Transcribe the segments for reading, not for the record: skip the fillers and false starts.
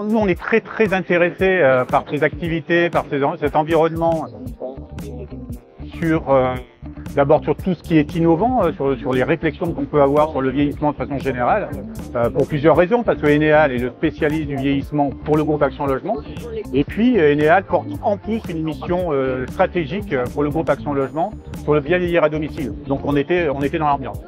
nous, on est très intéressés par ces activités, par cet environnement, d'abord sur tout ce qui est innovant, sur les réflexions qu'on peut avoir sur le vieillissement de façon générale, pour plusieurs raisons, parce que Enel est le spécialiste du vieillissement pour le groupe Action Logement, et puis Enel porte en plus une mission stratégique pour le groupe Action Logement sur le bien vieillir à domicile. Donc on était dans l'ambiance.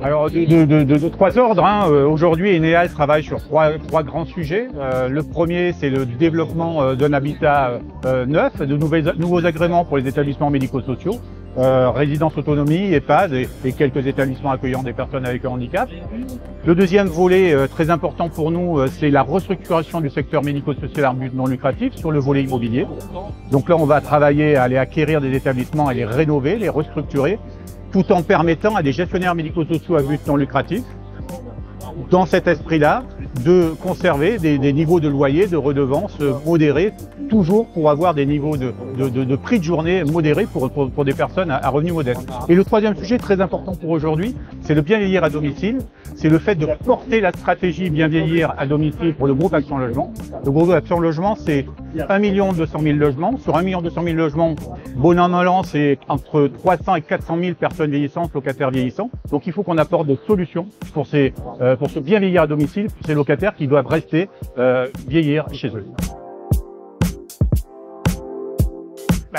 Alors de trois ordres, hein. Aujourd'hui Enel travaille sur trois grands sujets. Le premier, c'est le développement d'un habitat neuf, de nouveaux agréments pour les établissements médico-sociaux, résidence autonomie, EHPAD et quelques établissements accueillant des personnes avec un handicap. Le deuxième volet très important pour nous, c'est la restructuration du secteur médico-social à but non lucratif sur le volet immobilier. Donc là, on va travailler à aller acquérir des établissements et les rénover, les restructurer, tout en permettant à des gestionnaires médico-sociaux à but non lucratif, dans cet esprit-là, de conserver des niveaux de loyer, de redevances modérés, toujours pour avoir des niveaux de prix de journée modérés pour des personnes à revenus modestes. Et le troisième sujet très important pour aujourd'hui, c'est le bien vieillir à domicile. C'est le fait de porter la stratégie bien vieillir à domicile pour le groupe Action Logement. Le groupe Action Logement, c'est 1 200 000 logements. Sur 1 200 000 logements, bon an, mal an, c'est entre 300 et 400 000 personnes vieillissantes, locataires vieillissants. Donc il faut qu'on apporte des solutions pour ce bien vieillir à domicile, pour ces locataires qui doivent rester vieillir chez eux.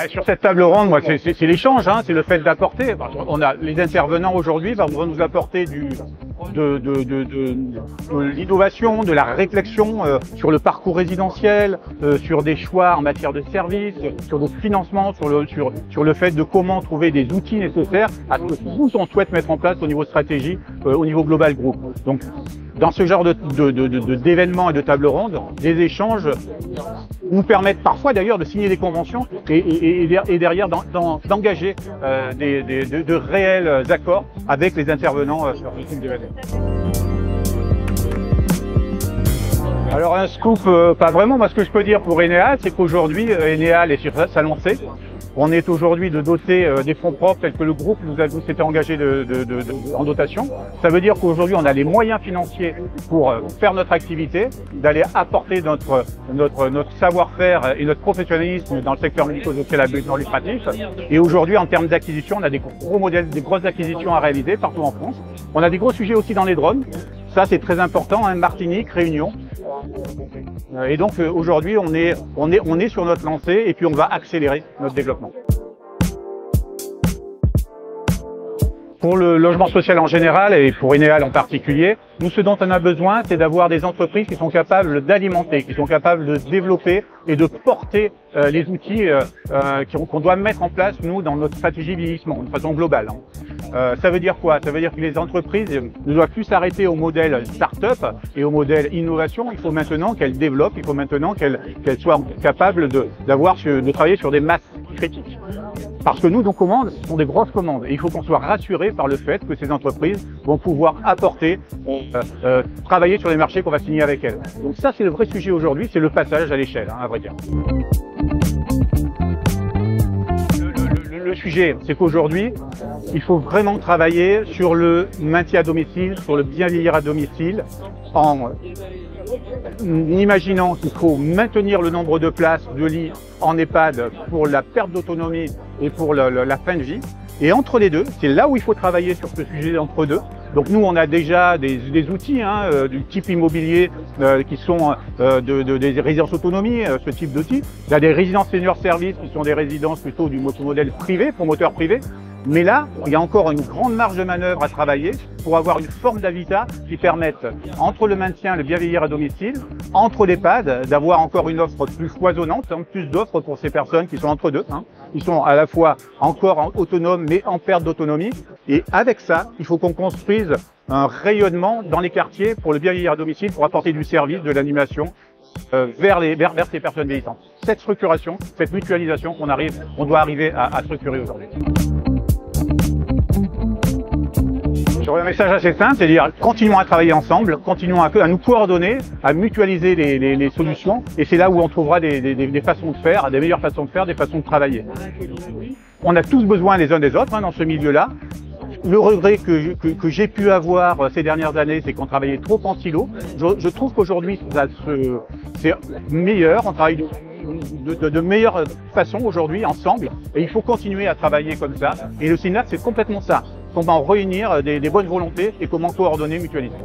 Sur cette table ronde, moi, c'est l'échange, hein, c'est le fait d'apporter. On a les intervenants aujourd'hui vont nous apporter de l'innovation, de la réflexion sur le parcours résidentiel, sur des choix en matière de services, sur le financement, sur le fait de comment trouver des outils nécessaires à ce que tous on souhaite mettre en place au niveau stratégie, au niveau global groupe. Donc, dans ce genre d'événements et de tables rondes, des échanges nous permettent parfois d'ailleurs de signer des conventions et derrière d'engager de réels accords avec les intervenants sur ce type d'événements. Alors un scoop, pas vraiment, mais ce que je peux dire pour Enel, c'est qu'aujourd'hui Enel est sur sa lancée. On est aujourd'hui de doter des fonds propres tels que le groupe nous s'était engagé en dotation. Ça veut dire qu'aujourd'hui on a les moyens financiers pour faire notre activité, d'aller apporter notre savoir-faire et notre professionnalisme dans le secteur médico-social à but non lucratif. Et aujourd'hui en termes d'acquisition, on a des gros modèles, des grosses acquisitions à réaliser partout en France. On a des gros sujets aussi dans les drones. Ça c'est très important, hein, Martinique, Réunion. Et donc aujourd'hui on est sur notre lancée et puis on va accélérer notre développement. Pour le logement social en général et pour Enel en particulier, nous ce dont on a besoin, c'est d'avoir des entreprises qui sont capables d'alimenter, qui sont capables de développer et de porter les outils qu'on doit mettre en place, nous, dans notre stratégie vieillissement, de façon globale. Ça veut dire quoi? Ça veut dire que les entreprises ne doivent plus s'arrêter au modèle start-up et au modèle innovation. Il faut maintenant qu'elles développent, il faut maintenant qu'elles soient capables de travailler sur des masses critiques. Parce que nous, nos commandes, ce sont des grosses commandes. Et il faut qu'on soit rassuré par le fait que ces entreprises vont pouvoir apporter, travailler sur les marchés qu'on va signer avec elles. Donc ça, c'est le vrai sujet aujourd'hui, c'est le passage à l'échelle, hein, à vrai dire. Le sujet, c'est qu'aujourd'hui, il faut vraiment travailler sur le maintien à domicile, sur le bien vieillir à domicile, en imaginant qu'il faut maintenir le nombre de places de lits en EHPAD pour la perte d'autonomie et pour la fin de vie. Et entre les deux, c'est là où il faut travailler sur ce sujet entre deux. Donc nous, on a déjà des outils du type immobilier qui sont des résidences autonomie, ce type d'outils. Il y a des résidences senior service qui sont des résidences plutôt du modèle privé, promoteur privé. Mais là, il y a encore une grande marge de manœuvre à travailler pour avoir une forme d'habitat qui permette, entre le maintien, le bien vieillir à domicile, entre l'EHPAD, d'avoir encore une offre plus foisonnante, plus d'offres pour ces personnes qui sont entre deux. Ils sont à la fois encore autonomes, mais en perte d'autonomie. Et avec ça, il faut qu'on construise un rayonnement dans les quartiers pour le bien vieillir à domicile, pour apporter du service, de l'animation vers ces personnes vieillissantes. Cette structuration, cette mutualisation on doit arriver à structurer aujourd'hui. J'aurais un message assez simple, c'est-à-dire continuons à travailler ensemble, continuons à nous coordonner, à mutualiser les solutions, et c'est là où on trouvera des façons de faire, des meilleures façons de faire, des façons de travailler. On a tous besoin les uns des autres dans ce milieu-là. Le regret que j'ai pu avoir ces dernières années, c'est qu'on travaillait trop en silo. Je trouve qu'aujourd'hui, c'est meilleur, on travaille de meilleure façon aujourd'hui ensemble et il faut continuer à travailler comme ça. Et le Synlab, c'est complètement ça. Comment réunir des bonnes volontés et comment coordonner, mutualiser.